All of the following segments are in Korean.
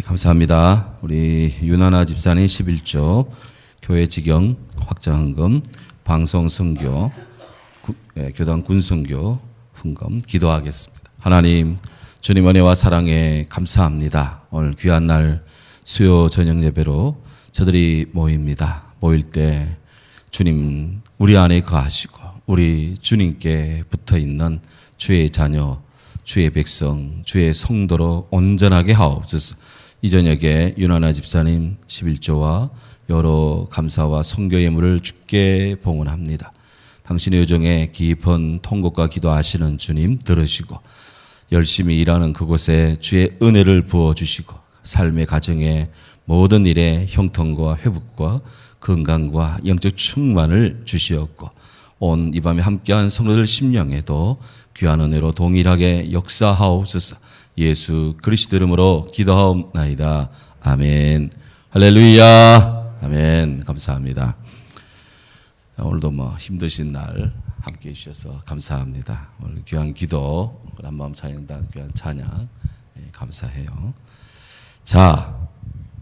감사합니다. 우리 윤하나 집사님 11조 교회 직영 확장헌금 방송 선교 교단 군선교 훈금 기도하겠습니다. 하나님 주님 은혜와 사랑에 감사합니다. 오늘 귀한 날 수요 저녁 예배로 저들이 모입니다. 모일 때 주님 우리 안에 거하시고 우리 주님께 붙어있는 주의 자녀 주의 백성 주의 성도로 온전하게 하옵소서. 이 저녁에 윤하나 집사님 11조와 여러 감사와 선교 예물을 주께 봉헌합니다. 당신의 여정에 깊은 통곡과 기도하시는 주님 들으시고 열심히 일하는 그곳에 주의 은혜를 부어주시고 삶의 가정에 모든 일에 형통과 회복과 건강과 영적 충만을 주시옵고 온 이 밤에 함께한 성도들 심령에도 귀한 은혜로 동일하게 역사하옵소서. 예수 그리스도 이름으로 기도하옵나이다. 아멘. 할렐루야. 아멘. 감사합니다. 오늘도 힘드신 날 함께해 주셔서 감사합니다. 오늘 귀한 기도, 한마음 찬양단 귀한 찬양 감사해요. 자,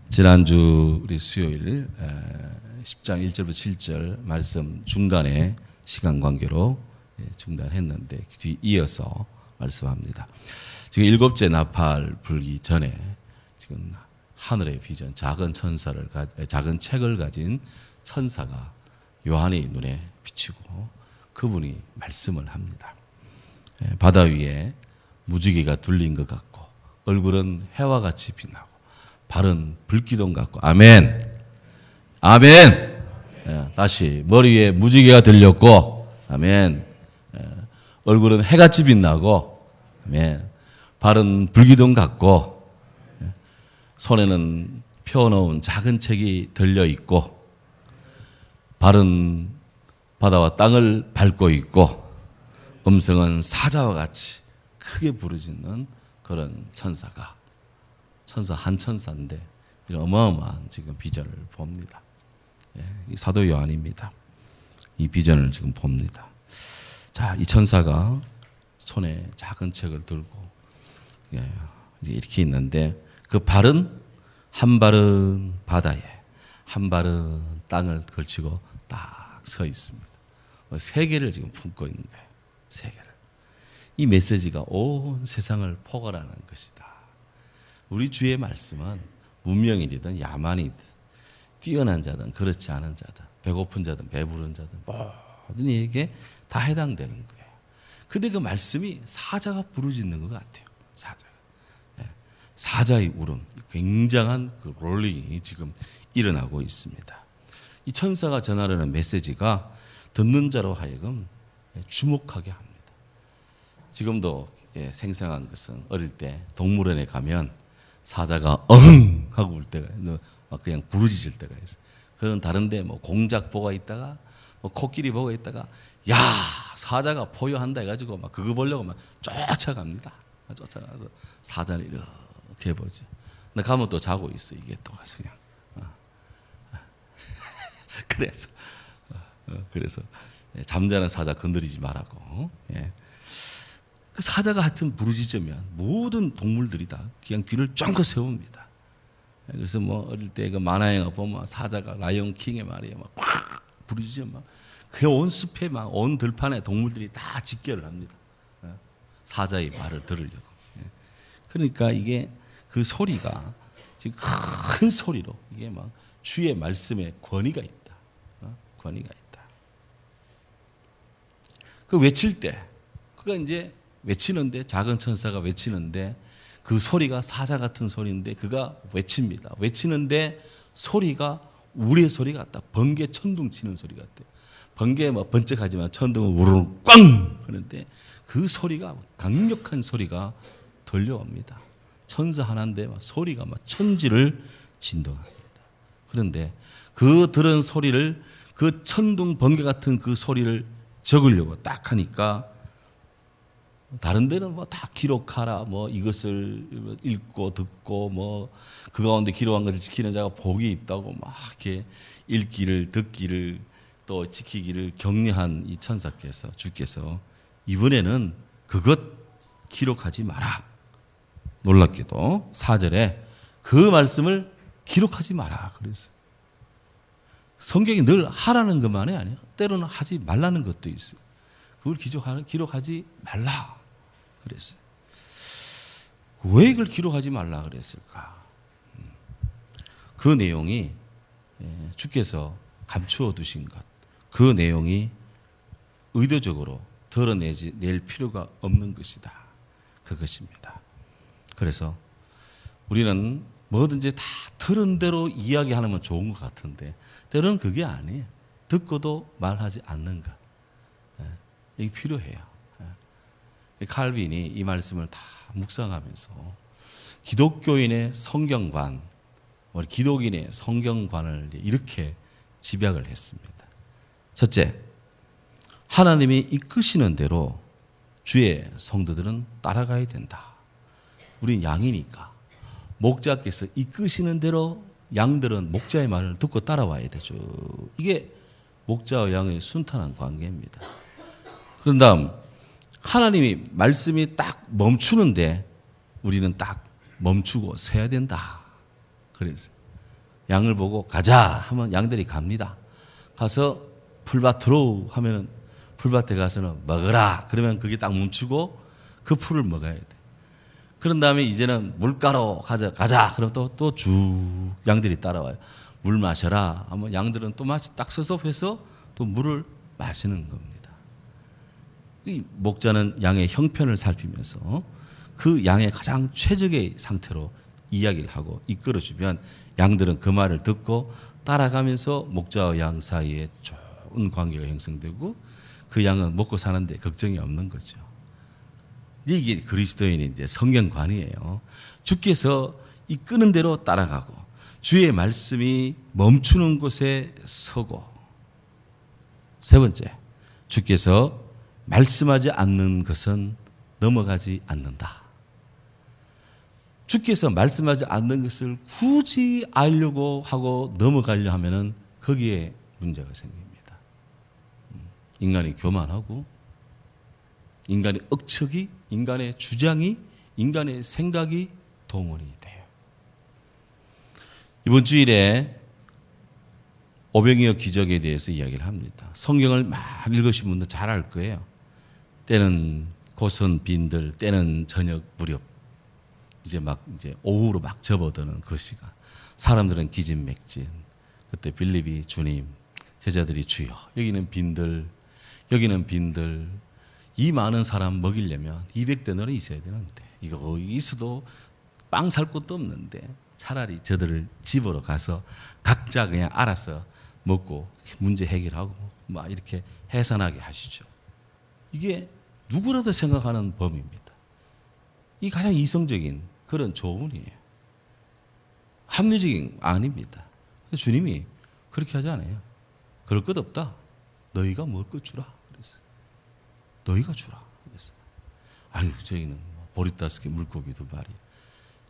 지난주 우리 수요일 10장 1절부터 7절 말씀 중간에 시간 관계로 중단했는데 이어서 말씀합니다. 지금 일곱째 나팔 불기 전에 지금 하늘의 비전, 작은 책을 가진 천사가 요한의 눈에 비치고 그분이 말씀을 합니다. 바다 위에 무지개가 둘린 것 같고 얼굴은 해와 같이 빛나고 발은 불기둥 같고 아멘. 아멘. 다시 머리 위에 무지개가 들렸고 아멘. 얼굴은 해같이 빛나고 아멘. 발은 불기둥 같고 손에는 펴놓은 작은 책이 들려 있고 발은 바다와 땅을 밟고 있고 음성은 사자와 같이 크게 부르짖는 그런 천사가 한 천사인데 이런 어마어마한 지금 비전을 봅니다. 이 사도 요한입니다. 이 비전을 지금 봅니다. 자, 이 천사가 손에 작은 책을 들고 이렇게 있는데 그 발은 한 발은 바다에 한 발은 땅을 걸치고 딱 서 있습니다. 세계를 지금 품고 있는 거예요. 세계를. 이 메시지가 온 세상을 포괄하는 것이다. 우리 주의 말씀은 문명인이든 야만이든 뛰어난 자든 그렇지 않은 자든 배고픈 자든 배부른 자든 모든 이에게 다 해당되는 거예요. 근데 그 말씀이 사자가 부르짖는 것 같아요. 사자의 울음, 굉장한 그 롤링이 지금 일어나고 있습니다. 이 천사가 전하려는 메시지가 듣는 자로 하여금 주목하게 합니다. 지금도 생생한 것은 어릴 때 동물원에 가면 사자가 어흥 하고 울 때가 그냥 부르짖을 때가 있어요. 그런 다른데 공작 보고 있다가 코끼리 보고 있다가 야 사자가 포효한다 해가지고 그거 보려고 쫓아갑니다. 쫓아가서 사자를 이렇게 해보죠. 근데 가면 또 자고 있어. 이게 또 가서 그냥 그래서 잠자는 사자 건드리지 말라고. 그 사자가 하여튼 부르짖으면 모든 동물들이 다 그냥 귀를 쫑긋 세웁니다. 그래서 어릴 때 그 만화 영화 보면 사자가 라이온 킹의 말이에요. 꽉 부르짖으면 그 온 숲에 온 들판에 동물들이 다 집결을 합니다. 사자의 말을 들으려고. 그러니까 이게 그 소리가 지금 큰 소리로 이게 주의 말씀에 권위가 있다. 권위가 있다. 그 외칠 때, 그가 이제 외치는데 작은 천사가 외치는데 그 소리가 사자 같은 소리인데 그가 외칩니다. 외치는데 소리가 우리의 소리 같다. 번개 천둥 치는 소리 같대요. 번개 번쩍하지만 천둥은 우르르 꽝 하는데 그 소리가 강력한 소리가 들려옵니다. 천사 하나인데 소리가 천지를 진동합니다. 그런데 그 들은 소리를 그 천둥 번개 같은 그 소리를 적으려고 딱 하니까 다른 데는 다 기록하라 이것을 읽고 듣고 그 가운데 기록한 것을 지키는 자가 복이 있다고 이렇게 읽기를 듣기를 또 지키기를 격려한 이 천사께서 주께서 이번에는 그것 기록하지 마라. 놀랍게도 4절에 그 말씀을 기록하지 마라 그랬어요. 성경이 늘 하라는 것만이 아니야. 때로는 하지 말라는 것도 있어요. 그걸 기록하지 말라 그랬어요. 왜 이걸 기록하지 말라 그랬을까? 그 내용이 주께서 감추어 두신 것, 그 내용이 의도적으로 드러낼 필요가 없는 것이다. 그것입니다. 그래서 우리는 뭐든지 다 들은 대로 이야기하면 좋은 것 같은데 때로는 그게 아니에요. 듣고도 말하지 않는 것. 이게 필요해요. 칼빈이 이 말씀을 다 묵상하면서 기독교인의 성경관, 기독인의 성경관을 이렇게 집약을 했습니다. 첫째, 하나님이 이끄시는 대로 주의 성도들은 따라가야 된다. 우린 양이니까 목자께서 이끄시는 대로 양들은 목자의 말을 듣고 따라와야 되죠. 이게 목자와 양의 순탄한 관계입니다. 그런 다음 하나님이 말씀이 딱 멈추는데 우리는 딱 멈추고 서야 된다. 그래서 양을 보고 가자 하면 양들이 갑니다. 가서 풀밭으로 하면은 풀밭에 가서는 먹으라 그러면 그게 딱 멈추고 그 풀을 먹어야 돼. 그런 다음에 이제는 물가로 가자 그럼 또 쭉 양들이 따라와요. 물 마셔라 하면 양들은 또 딱 서서 해서 또 물을 마시는 겁니다. 이 목자는 양의 형편을 살피면서 그 양의 가장 최적의 상태로 이야기를 하고 이끌어주면 양들은 그 말을 듣고 따라가면서 목자와 양 사이에 좋은 관계가 형성되고 그 양은 먹고 사는데 걱정이 없는 거죠. 이게 그리스도인의 이제 성경관이에요. 주께서 이끄는 대로 따라가고 주의 말씀이 멈추는 곳에 서고, 세 번째, 주께서 말씀하지 않는 것은 넘어가지 않는다. 주께서 말씀하지 않는 것을 굳이 알려고 하고 넘어가려 하면은 거기에 문제가 생깁니다. 인간이 교만하고 인간의 억측이, 인간의 주장이, 인간의 생각이 동원이 돼요. 이번 주일에 오병이어 기적에 대해서 이야기를 합니다. 성경을 많이 읽으신 분들 잘 알 거예요. 때는 고선 빈들, 때는 저녁 무렵, 이제 오후로 막 접어드는 그 시간. 사람들은 기진맥진. 그때 빌립이 주님, 제자들이 주여, 여기는 빈들, 여기는 빈들. 이 많은 사람 먹이려면 200데나리 있어야 되는데 이거 있어도 빵 살 곳도 없는데 차라리 저들을 집으로 가서 각자 그냥 알아서 먹고 문제 해결하고 막 이렇게 해산하게 하시죠. 이게 누구라도 생각하는 범위입니다. 이 가장 이성적인 그런 조언이에요. 합리적인 아닙니다. 주님이 그렇게 하지 않아요. 그럴 것 없다. 너희가 먹을 것 주라. 그랬어요. 너희가 주라. 그랬어요. 아유, 저희는 보리다스게 물고기 2마리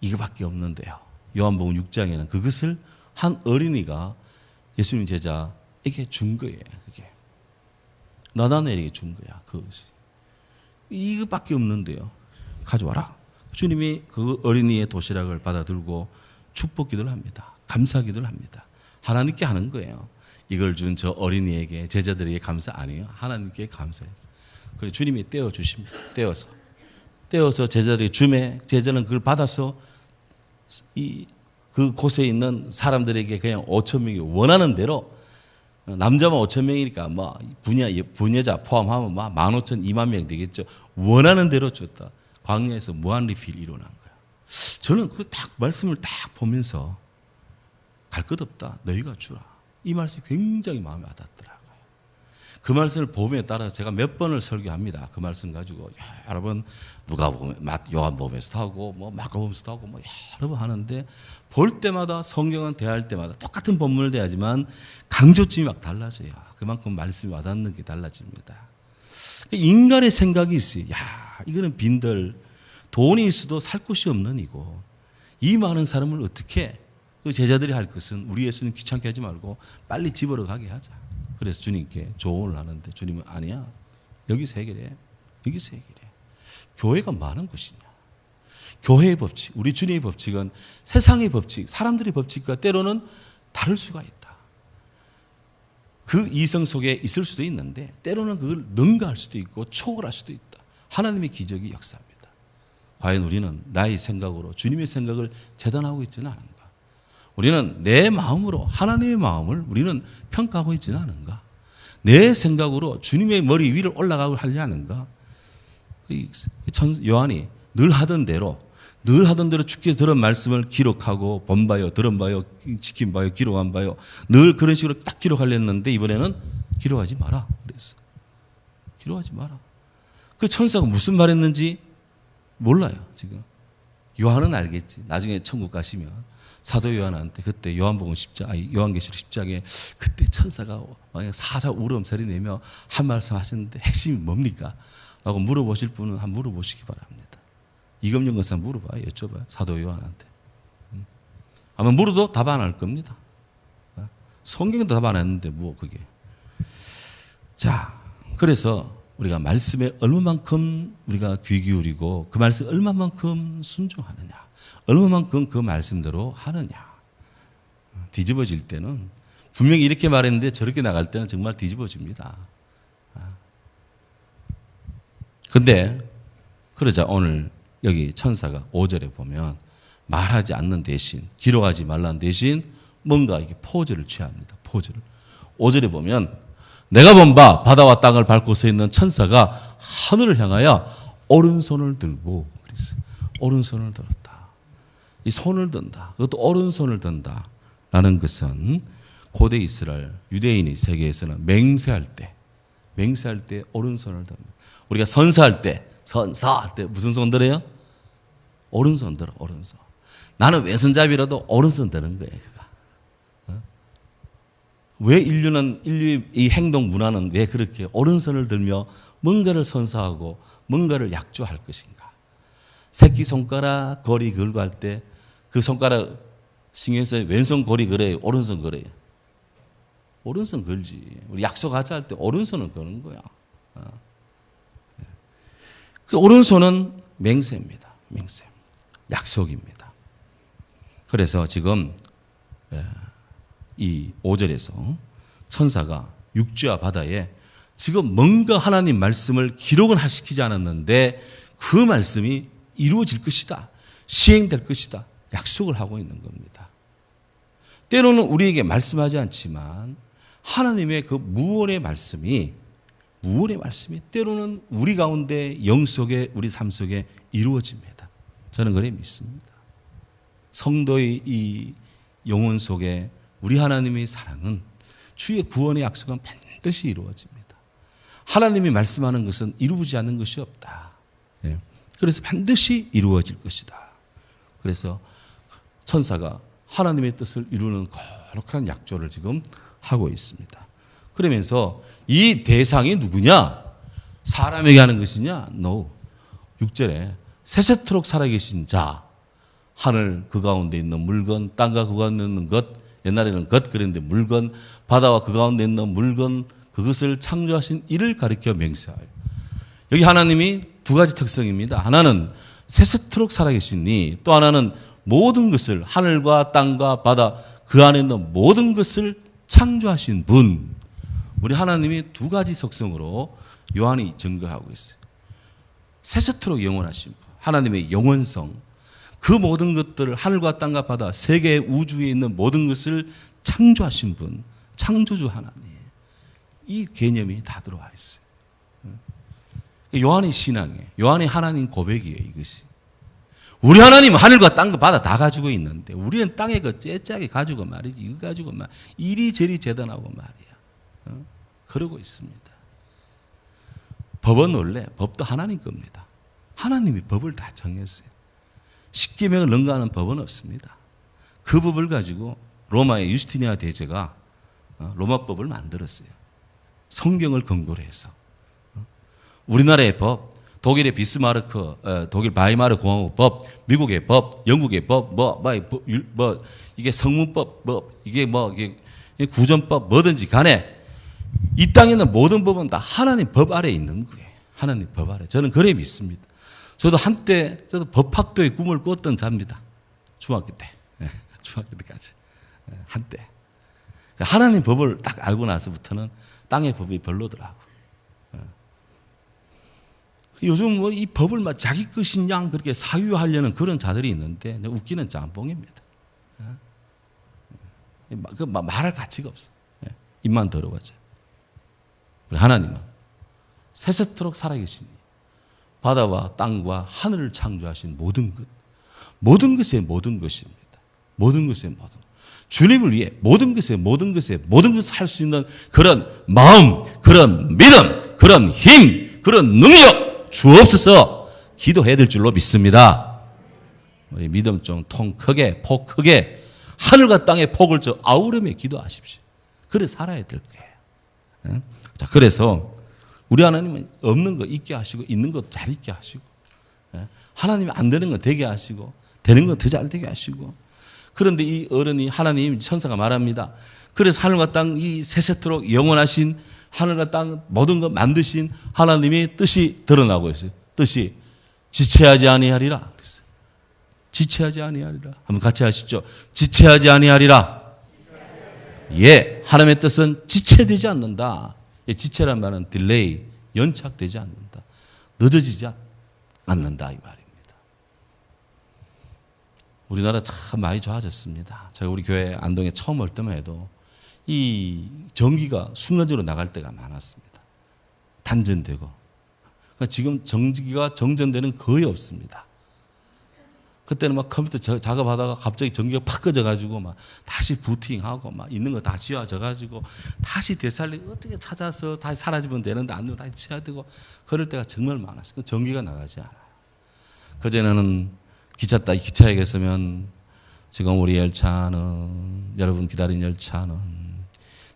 이거밖에 없는데요. 요한복음 6장에는 그것을 한 어린이가 예수님 제자에게 준 거예요. 그게 나다나엘에게 준 거야. 그것이 이거밖에 없는데요. 가져와라. 주님이 그 어린이의 도시락을 받아들고 축복기도를 합니다. 감사기도를 합니다. 하나님께 하는 거예요. 이걸 준 저 어린이에게, 제자들에게 감사 아니에요. 하나님께 감사해요. 그래서 주님이 떼어 주십니다. 떼어서 제자들이 주매, 제자는 그걸 받아서 그 곳에 있는 사람들에게 그냥 5,000명이 원하는 대로, 남자만 5,000명이니까 뭐 부녀자 포함하면 막 15,000, 20,000명 되겠죠. 원하는 대로 줬다. 광야에서 무한 리필 일어난 거야. 저는 그 딱 말씀을 딱 보면서 갈 것 없다. 너희가 주라. 이 말씀이 굉장히 마음에 와닿더라고요. 그 말씀을 보면에 따라 제가 몇 번을 설교합니다. 그 말씀 가지고 여러 번 요한복음에서도 하고 뭐 마가복음에서도 하고 뭐 여러 번 하는데 볼 때마다 성경은 대할 때마다 똑같은 본문을 대하지만 강조점이 막 달라져요. 그만큼 말씀이 와닿는 게 달라집니다. 인간의 생각이 있어요. 이거는 빈들, 돈이 있어도 살 곳이 없는 이고 이 많은 사람을 어떻게, 그 제자들이 할 것은 우리 예수님 귀찮게 하지 말고 빨리 집으로 가게 하자. 그래서 주님께 조언을 하는데 주님은 아니야. 여기서 해결해. 여기서 해결해. 교회가 많은 곳이냐. 교회의 법칙, 우리 주님의 법칙은 세상의 법칙, 사람들의 법칙과 때로는 다를 수가 있다. 그 이성 속에 있을 수도 있는데 때로는 그걸 능가할 수도 있고 초월할 수도 있다. 하나님의 기적이 역사합니다. 과연 우리는 나의 생각으로 주님의 생각을 재단하고 있지는 않은가? 우리는 내 마음으로 하나님의 마음을 우리는 평가하고 있지는 않은가? 내 생각으로 주님의 머리 위를 올라가고 하지 않은가? 요한이 늘 하던 대로 주께서 들은 말씀을 기록하고 본 바요, 들은 바요, 지킨 바요, 기록한 바요. 늘 그런 식으로 딱 기록하려 했는데 이번에는 기록하지 마라 그랬어. 기록하지 마라. 그 천사가 무슨 말했는지 몰라요 지금. 요한은 알겠지. 나중에 천국 가시면 사도 요한한테 그때 요한복음 10장, 요한계시록 10장에 그때 천사가 만약 사자 울음소리 내며 한 말씀 하셨는데 핵심이 뭡니까? 라고 물어보실 분은 한번 물어보시기 바랍니다. 이금영 권사 물어봐요. 여쭤봐요. 사도 요한한테. 아마 물어도 답 안 할 겁니다. 성경도 답 안 했는데 뭐 그게. 자, 그래서 우리가 말씀에 얼마만큼 우리가 귀 기울이고 그 말씀 얼마만큼 순종하느냐, 얼마만큼 그 말씀대로 하느냐. 뒤집어질 때는 분명히 이렇게 말했는데 저렇게 나갈 때는 정말 뒤집어집니다. 근데 그러자 오늘 여기 천사가 5절에 보면 말하지 않는 대신, 기록하지 말라는 대신 뭔가 이렇게 포즈를 취합니다. 포즈를. 5절에 보면 내가 본 바 바다와 땅을 밟고 서 있는 천사가 하늘을 향하여 오른손을 들고 그랬어요. 오른손을 들었다. 이 손을 든다. 그것도 오른손을 든다. 라는 것은 고대 이스라엘 유대인이 세계에서는 맹세할 때 오른손을 듭니다. 우리가 선사할 때 무슨 손 들어요? 오른손 들어, 오른손. 나는 왼손잡이라도 오른손 드는 거예요, 그가. 왜 인류의 이 행동 문화는 왜 그렇게 오른손을 들며 뭔가를 선사하고 뭔가를 약조할 것인가? 새끼손가락 거리 걸고 할 때 그 손가락 신경에서 왼손 거리 걸어요, 오른손 걸어요? 오른손 걸지. 우리 약속하자 할 때 오른손을 거는 거야. 그 오른손은 맹세입니다. 맹세. 약속입니다. 그래서 지금 이 5절에서 천사가 육지와 바다에 지금 뭔가 하나님 말씀을 기록은 시키지 않았는데 그 말씀이 이루어질 것이다. 시행될 것이다. 약속을 하고 있는 겁니다. 때로는 우리에게 말씀하지 않지만 하나님의 그 무언의 말씀이 때로는 우리 가운데 영 속에 우리 삶 속에 이루어집니다. 저는 그래 믿습니다. 성도의 이 영혼 속에 우리 하나님의 사랑은 주의 구원의 약속은 반드시 이루어집니다. 하나님이 말씀하는 것은 이루어지지 않는 것이 없다. 그래서 반드시 이루어질 것이다. 그래서 천사가 하나님의 뜻을 이루는 거룩한 약조를 지금 하고 있습니다. 그러면서 이 대상이 누구냐? 사람에게 하는 것이냐? No. 6절에 세세토록 살아계신 자, 하늘 그 가운데 있는 물건, 땅과 그 가운데 있는 것, 옛날에는 것 그랬는데 물건, 바다와 그 가운데 있는 물건, 그것을 창조하신 이를 가리켜 맹세하여. 여기 하나님이 두 가지 특성입니다. 하나는 세세토록 살아계시니 또 하나는 모든 것을 하늘과 땅과 바다 그 안에 있는 모든 것을 창조하신 분. 우리 하나님이 두 가지 속성으로 요한이 증거하고 있어요. 세세토록 영원하신 분. 하나님의 영원성. 그 모든 것들을 하늘과 땅과 바다 세계 우주에 있는 모든 것을 창조하신 분. 창조주 하나님. 이 개념이 다 들어와 있어요. 요한의 신앙이에요. 요한의 하나님 고백이에요. 이것이. 우리 하나님은 하늘과 땅과 바다 다 가지고 있는데 우리는 땅에 그 째짜게 가지고 말이지. 이거 가지고 말 이리저리 재단하고 말이야. 그러고 있습니다. 법은 원래 법도 하나님 겁니다. 하나님이 법을 다 정했어요. 십계명을 능가하는 법은 없습니다. 그 법을 가지고 로마의 유스티니아 대제가 로마법을 만들었어요. 성경을 근거로 해서. 우리나라의 법, 독일의 비스마르크, 독일 바이마르 공화국 법, 미국의 법, 영국의 법, 이게 성문법, 이게 구전법, 뭐든지 간에 이 땅에 있는 모든 법은 다 하나님 법 아래에 있는 거예요. 하나님 법 아래. 저는 그래 믿습니다. 저도 한때 법학도의 꿈을 꿨던 자입니다. 중학교 때. 중학교 때까지. 한때. 하나님 법을 딱 알고 나서부터는 땅의 법이 별로더라고. 요즘 뭐 이 법을 막 자기 것인 양 그렇게 사유하려는 그런 자들이 있는데 웃기는 짬뽕입니다. 말할 가치가 없어. 입만 더러워져. 우리 하나님은 세세토록 살아계시니 바다와 땅과 하늘을 창조하신 모든 것, 모든 것의 모든 것입니다. 모든 것의 모든 주님을 위해 모든 것의 모든 것을 할 수 있는 그런 마음, 그런 믿음, 그런 힘, 그런 능력 주옵소서 기도해야 될 줄로 믿습니다. 우리 믿음 좀 통 크게, 폭 크게 하늘과 땅의 폭을 저 아우르며 기도하십시오. 그래 살아야 될 거예요. 자, 그래서 우리 하나님은 없는 거 있게 하시고 있는 거 잘 있게 하시고 하나님이 안 되는 거 되게 하시고 되는 거 더 잘 되게 하시고 그런데 이 어른이 하나님 천사가 말합니다. 그래서 하늘과 땅 이 세세토록 영원하신 하늘과 땅 모든 것 만드신 하나님의 뜻이 드러나고 있어요. 뜻이 지체하지 아니하리라. 그랬어요. 지체하지 아니하리라. 한번 같이 하시죠. 지체하지 아니하리라. 예, 하나님의 뜻은 지체되지 않는다. 지체란 말은 딜레이, 연착되지 않는다. 늦어지지 않는다 이 말입니다. 우리나라 참 많이 좋아졌습니다. 제가 우리 교회 안동에 처음 올 때만 해도 이 전기가 순간적으로 나갈 때가 많았습니다. 단전되고. 그러니까 지금 전기가 정전되는 거의 없습니다. 그때는 막 컴퓨터 작업하다가 갑자기 전기가 팍 꺼져가지고 막 다시 부팅하고 막 있는 거 다 지워져가지고 다시 되살리고 어떻게 찾아서 다시 사라지면 되는데 안 되면 다시 지워야 되고 그럴 때가 정말 많았어요. 전기가 나가지 않아요. 그전에는 기차에 계시면 지금 우리 열차는 여러분 기다린 열차는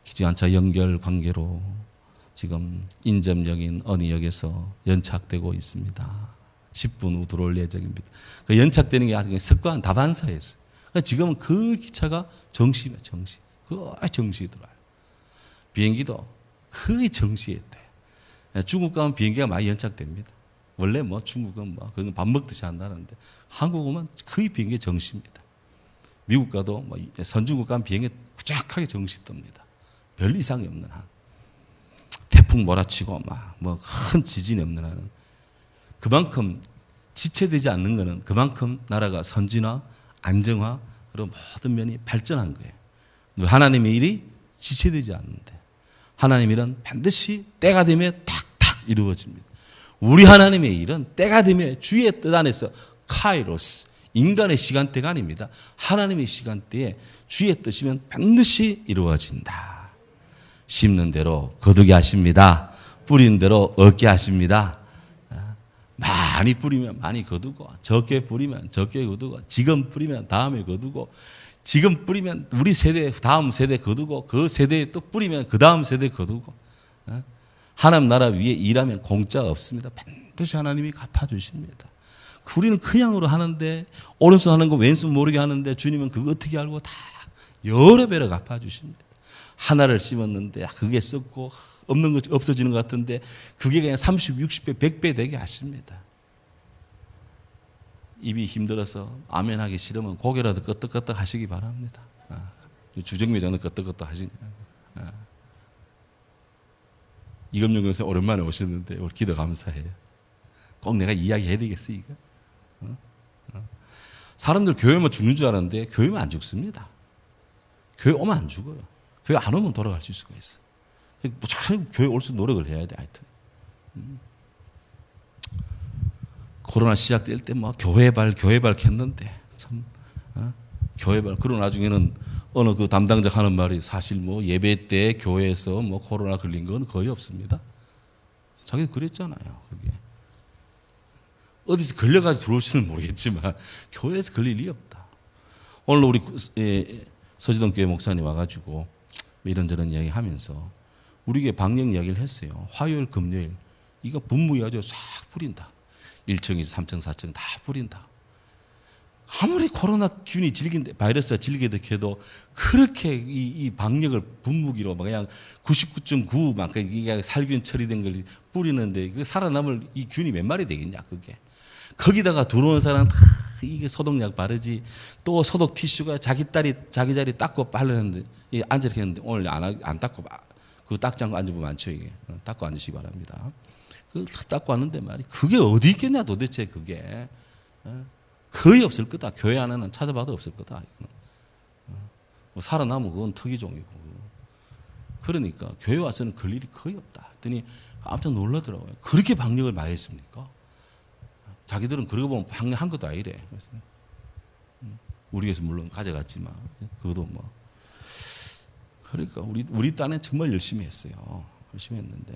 기지환차 연결 관계로 지금 인접역인 언의역에서 연착되고 있습니다. 10분 후 들어올 예정입니다. 그 연착되는 게 아주 석관 다반사였어요. 그러니까 지금은 그 기차가 정시입니다. 정시. 거의 정시에 들어와요. 비행기도 거의 정시에 돼. 중국 가면 비행기가 많이 연착됩니다. 원래 뭐 중국은 뭐 그건 밥 먹듯이 한다는데 한국은 거의 비행기 정시입니다. 미국 가도 뭐 선진국 가면 비행기 꾸작하게 정시 뜹니다. 별 이상이 없는 한. 태풍 몰아치고 막 뭐 큰 지진이 없는 한은 그만큼 지체되지 않는 것은 그만큼 나라가 선진화, 안정화 그런 모든 면이 발전한 거예요. 하나님의 일이 지체되지 않는데 하나님의 일은 반드시 때가 되면 탁탁 이루어집니다. 우리 하나님의 일은 때가 되면 주의 뜻 안에서 카이로스, 인간의 시간대가 아닙니다. 하나님의 시간대에 주의 뜻이면 반드시 이루어진다. 심는 대로 거두게 하십니다. 뿌린 대로 얻게 하십니다. 많이 뿌리면 많이 거두고 적게 뿌리면 적게 거두고 지금 뿌리면 다음에 거두고 지금 뿌리면 우리 세대 다음 세대 거두고 그 세대에 또 뿌리면 그 다음 세대 거두고 하나님 나라 위에 일하면 공짜가 없습니다. 반드시 하나님이 갚아주십니다. 우리는 그냥으로 하는데 오른손 하는 거 왼손 모르게 하는데 주님은 그거 어떻게 알고 다 여러 배로 갚아주십니다. 하나를 심었는데 그게 썩고 없는 것 없어지는 것 같은데 그게 그냥 30, 60배, 100배 되게 하십니다. 입이 힘들어서 아멘 하기 싫으면 고개라도 끄덕끄덕 하시기 바랍니다. 주정미 저는 끄덕끄덕 하시니. 이금용 교수 오랜만에 오셨는데 오늘 기도 감사해요. 꼭 내가 이야기해야 되겠어 이거. 사람들 교회만 죽는 줄 알았는데 교회만 안 죽습니다. 교회 오면 안 죽어요. 교회 안 오면 돌아갈 수 있을 수가 있어. 참 교회 올 수 노력을 해야 돼. 하여튼 코로나 시작될 때 뭐 교회발 했는데 참 교회발. 그러고 나중에는 어느 그 담당자 하는 말이 사실 뭐 예배 때 교회에서 뭐 코로나 걸린 건 거의 없습니다. 자기가 그랬잖아요. 그게 어디서 걸려가지고 들어올지는 모르겠지만 교회에서 걸릴 일이 없다. 오늘 우리 서지동 교회 목사님 와가지고 이런저런 이야기 하면서 우리 교회 방역 이야기를 했어요. 화요일, 금요일 이거 분무해가지고 싹 뿌린다. 1층, 3층, 4층 다 뿌린다. 아무리 코로나 균이 바이러스가 질기게 해도 그렇게 이 방역을 분무기로 그냥 99.9 막 이게 살균 처리된 걸 뿌리는데 그 살아남을 이 균이 몇 마리 되겠냐 그게. 거기다가 들어오는 사람은 다 이게 소독약 바르지, 또 소독 티슈가 자기 자리 닦고 빨래는데 앉아 이렇게 했는데 오늘 안 닦고 그거 닦지 않고 앉으면 많죠. 이게 닦고 앉으시기 바랍니다. 그 닦고 왔는데 말이 그게 어디 있겠냐 도대체. 그게 거의 없을 거다. 교회 안에는 찾아봐도 없을 거다. 뭐 살아남은 그건 특이종이고. 그러니까 교회 와서는 그럴 일이 거의 없다 했더니 깜짝 놀라더라고요. 그렇게 방역을 많이 했습니까? 자기들은 그러고 보면 방역한 것도 아니래. 우리 교회에서 물론 가져갔지만 그것도 뭐. 그러니까 우리 딴에 정말 열심히 했어요. 열심히 했는데.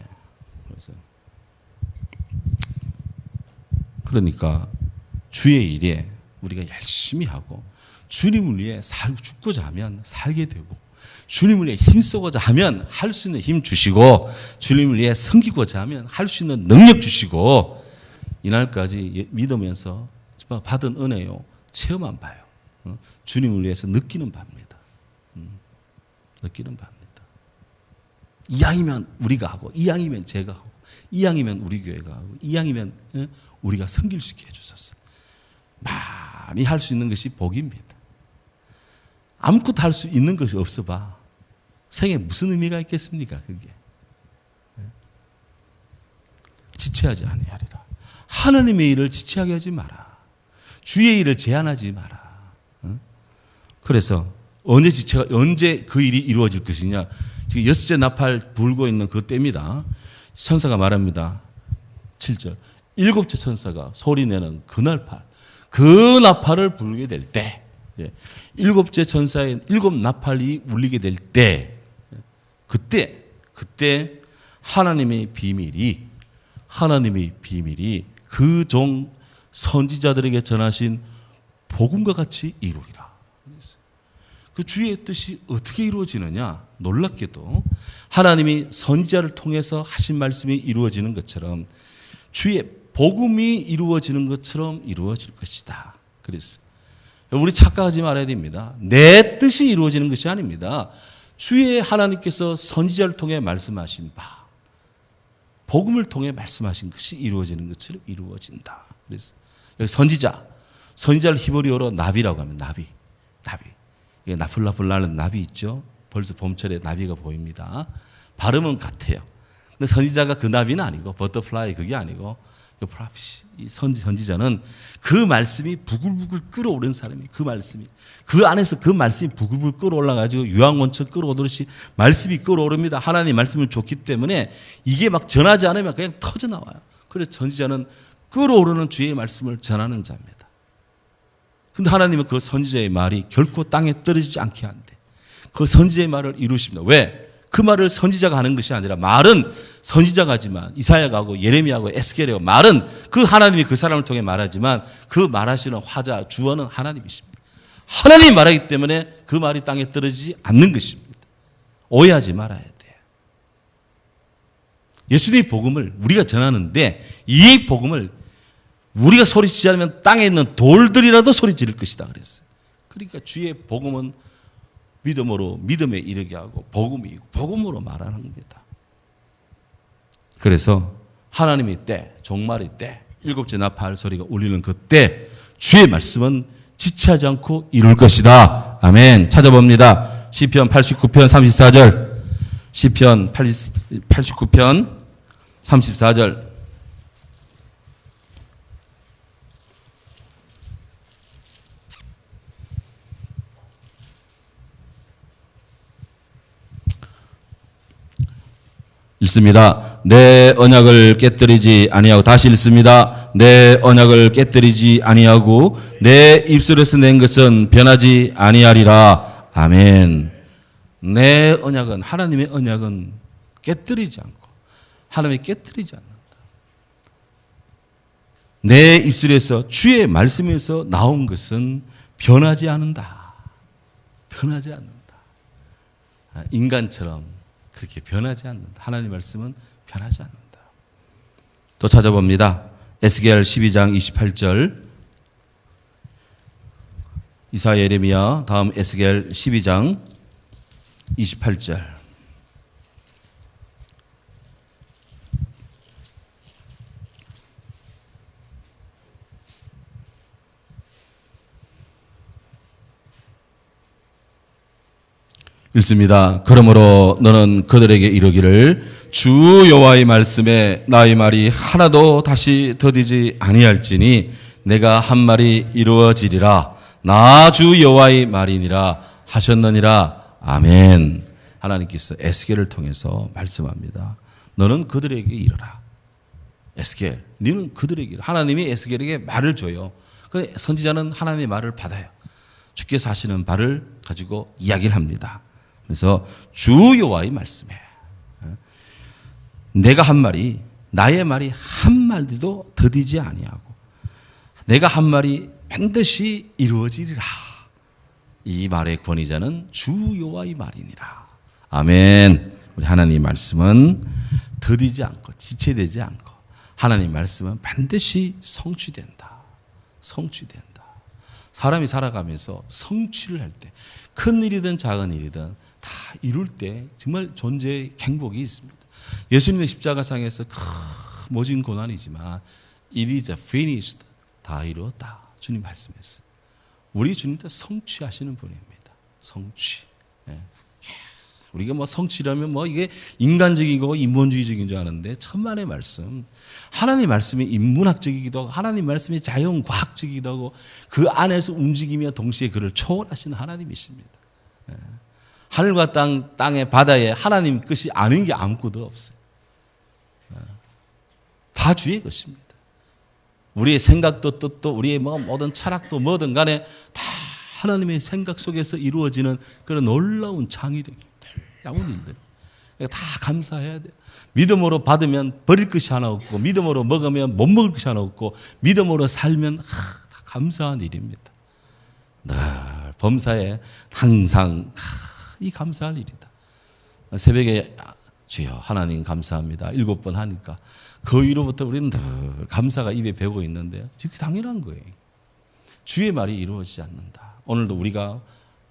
그러니까 주의 일에 우리가 열심히 하고 주님을 위해 죽고자 하면 살게 되고 주님을 위해 힘쓰고자 하면 할 수 있는 힘 주시고 주님을 위해 섬기고자 하면 할 수 있는 능력 주시고 이날까지 믿으면서 받은 은혜요. 체험 안 봐요. 주님을 위해서 느끼는 바입니다. 느끼는 바입니다. 이왕이면 우리가 하고 이왕이면 제가 하고 이왕이면 우리 교회가 하고 이왕이면 우리가 섬길 수 있게 해주셨어요. 많이 할 수 있는 것이 복입니다. 아무것도 할 수 있는 것이 없어 봐. 생에 무슨 의미가 있겠습니까? 그게. 지체하지 아니하리라. 하나님의 일을 지체하게 하지 마라. 주의 일을 제한하지 마라. 그래서 언제 그 일이 이루어질 것이냐. 지금 6째 나팔 불고 있는 그 때입니다. 천사가 말합니다. 7절. 7째 천사가 소리내는 그 나팔을 불게 될 때, 7째 천사의 7 나팔이 울리게 될 때, 그때 하나님의 비밀이 그 종 선지자들에게 전하신 복음과 같이 이루리라. 그 주의 뜻이 어떻게 이루어지느냐? 놀랍게도 하나님이 선지자를 통해서 하신 말씀이 이루어지는 것처럼 주의 복음이 이루어지는 것처럼 이루어질 것이다. 그래서 우리 착각하지 말아야 됩니다. 내 뜻이 이루어지는 것이 아닙니다. 주의 하나님께서 선지자를 통해 말씀하신 바, 복음을 통해 말씀하신 것이 이루어지는 것처럼 이루어진다. 그래서 여기 선지자를 히브리어로 나비라고 하면 나비. 이게 나풀나풀 나는 나비 있죠. 벌써 봄철에 나비가 보입니다. 발음은 같아요. 근데 선지자가 그 나비는 아니고 버터플라이 그게 아니고 이 선지자는 그 말씀이 부글부글 끓어오른 사람이 그 안에서 그 말씀이 부글부글 끓어올라가지고 유황원천 끓어오듯이 말씀이 끓어오릅니다. 하나님 말씀을 줬기 때문에 이게 막 전하지 않으면 그냥 터져나와요. 그래서 선지자는 끓어오르는 주의 말씀을 전하는 자입니다. 근데 하나님은 그 선지자의 말이 결코 땅에 떨어지지 않게 한대. 그 선지자의 말을 이루십니다. 왜? 그 말을 선지자가 하는 것이 아니라 말은 선지자가 하지만 이사야가 하고 예레미야하고 에스겔이 하고 말은 그 하나님이 그 사람을 통해 말하지만 그 말하시는 화자 주어는 하나님이십니다. 하나님이 말하기 때문에 그 말이 땅에 떨어지지 않는 것입니다. 오해하지 말아야 돼요. 예수님의 복음을 우리가 전하는데 이 복음을 우리가 소리치지 않으면 땅에 있는 돌들이라도 소리 지를 것이다 그랬어요. 그러니까 주의 복음은 믿음에 이르게 하고 복음으로 말하는 겁니다. 그래서 하나님의 때, 종말의 때, 7째 나팔 소리가 울리는 그때 주의 말씀은 지체하지 않고 이룰 것이다. 아멘. 찾아봅니다. 시편 89편 34절. 시편 89편 34절. 읽습니다. 내 언약을 깨뜨리지 아니하고 다시 읽습니다. 내 언약을 깨뜨리지 아니하고 내 입술에서 낸 것은 변하지 아니하리라. 아멘. 내 언약은 하나님의 언약은 깨뜨리지 않고 하나님이 깨뜨리지 않는다. 내 입술에서 주의 말씀에서 나온 것은 변하지 않는다. 변하지 않는다. 인간처럼 그렇게 변하지 않는다. 하나님의 말씀은 변하지 않는다. 또 찾아봅니다. 에스겔 12장 28절. 이사야 예레미야 다음 에스겔 12장 28절. 읽습니다. 그러므로 너는 그들에게 이르기를 주 여호와의 말씀에 나의 말이 하나도 다시 더디지 아니할지니 내가 한 말이 이루어지리라. 나 주 여호와의 말이니라 하셨느니라. 아멘. 하나님께서 에스겔을 통해서 말씀합니다. 너는 그들에게 이르라. 에스겔, 너는 그들에게 이르라. 하나님이 에스겔에게 말을 줘요. 그 선지자는 하나님의 말을 받아요. 주께서 하시는 바를 가지고 이야기를 합니다. 그래서 주 여호와의 말씀에 내가 한 말이 나의 말이 한 말도 더디지 아니하고 내가 한 말이 반드시 이루어지리라. 이 말의 권위자는 주 여호와의 말이니라. 아멘. 우리 하나님 말씀은 더디지 않고 지체되지 않고 하나님 말씀은 반드시 성취된다. 성취된다. 사람이 살아가면서 성취를 할 때 큰 일이든 작은 일이든 다 이룰 때 정말 존재의 행복이 있습니다. 예수님의 십자가상에서 모진 고난이지만 It is finished. 다 이루었다. 주님 말씀했어요. 우리 주님도 성취하시는 분입니다. 성취. 예. 우리가 뭐 성취라면 뭐 이게 인간적이고 인본주의적인 줄 아는데 천만의 말씀. 하나님 말씀이 인문학적이기도 하고 하나님 말씀이 자연과학적이기도 하고 그 안에서 움직이며 동시에 그를 초월하시는 하나님이십니다. 예. 하늘과 땅의 바다에 하나님 것이 아는 게 아무것도 없어요. 예. 다 주의 것입니다. 우리의 생각도 뜻도 우리의 뭐 모든 철학도 뭐든 간에 다 하나님의 생각 속에서 이루어지는 그런 놀라운 창의력이 놀라운 일들. 다 감사해야 돼요. 믿음으로 받으면 버릴 것이 하나 없고 믿음으로 먹으면 못 먹을 것이 하나 없고 믿음으로 살면 다 감사한 일입니다. 늘 범사에 항상 이 감사할 일이다. 새벽에 주여 하나님 감사합니다. 7번 하니까 그 이후로부터 우리는 늘 감사가 입에 배고 있는데요. 지금 당연한 거예요. 주의 말이 이루어지지 않는다. 오늘도 우리가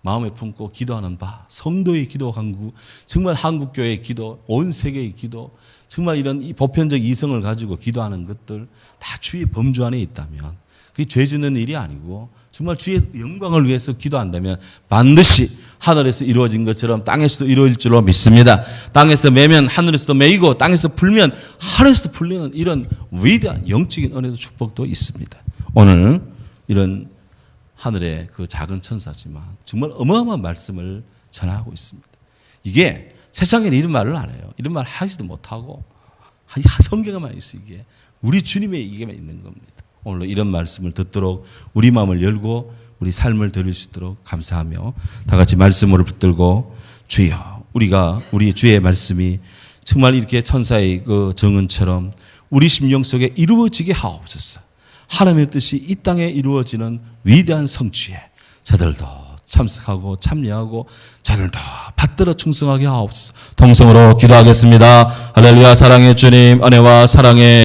마음에 품고 기도하는 바, 성도의 기도 강구, 정말 한국교회의 기도, 온 세계의 기도, 정말 이런 이 보편적 이성을 가지고 기도하는 것들 다 주의 범주 안에 있다면 그게 죄 짓는 일이 아니고 정말 주의 영광을 위해서 기도한다면 반드시 하늘에서 이루어진 것처럼 땅에서도 이루어질 줄로 믿습니다. 땅에서 매면 하늘에서도 매이고 땅에서 풀면 하늘에서도 풀리는 이런 위대한 영적인 은혜도 축복도 있습니다. 오늘 이런 하늘의 그 작은 천사지만 정말 어마어마한 말씀을 전하고 있습니다. 이게 세상에는 이런 말을 안 해요. 이런 말 하지도 못하고 성경에만 있어. 이게 우리 주님의 이게만 있는 겁니다. 오늘 이런 말씀을 듣도록 우리 마음을 열고 우리 삶을 들을 수 있도록 감사하며 다 같이 말씀으로 붙들고 주여 우리가 우리 주의 말씀이 정말 이렇게 천사의 그 정은처럼 우리 심령 속에 이루어지게 하옵소서. 하나님의 뜻이 이 땅에 이루어지는 위대한 성취에 저들도 참석하고 참여하고 저들도 받들어 충성하게 하옵소서. 통성으로 기도하겠습니다. 할렐루야. 사랑의 주님, 은혜와 사랑의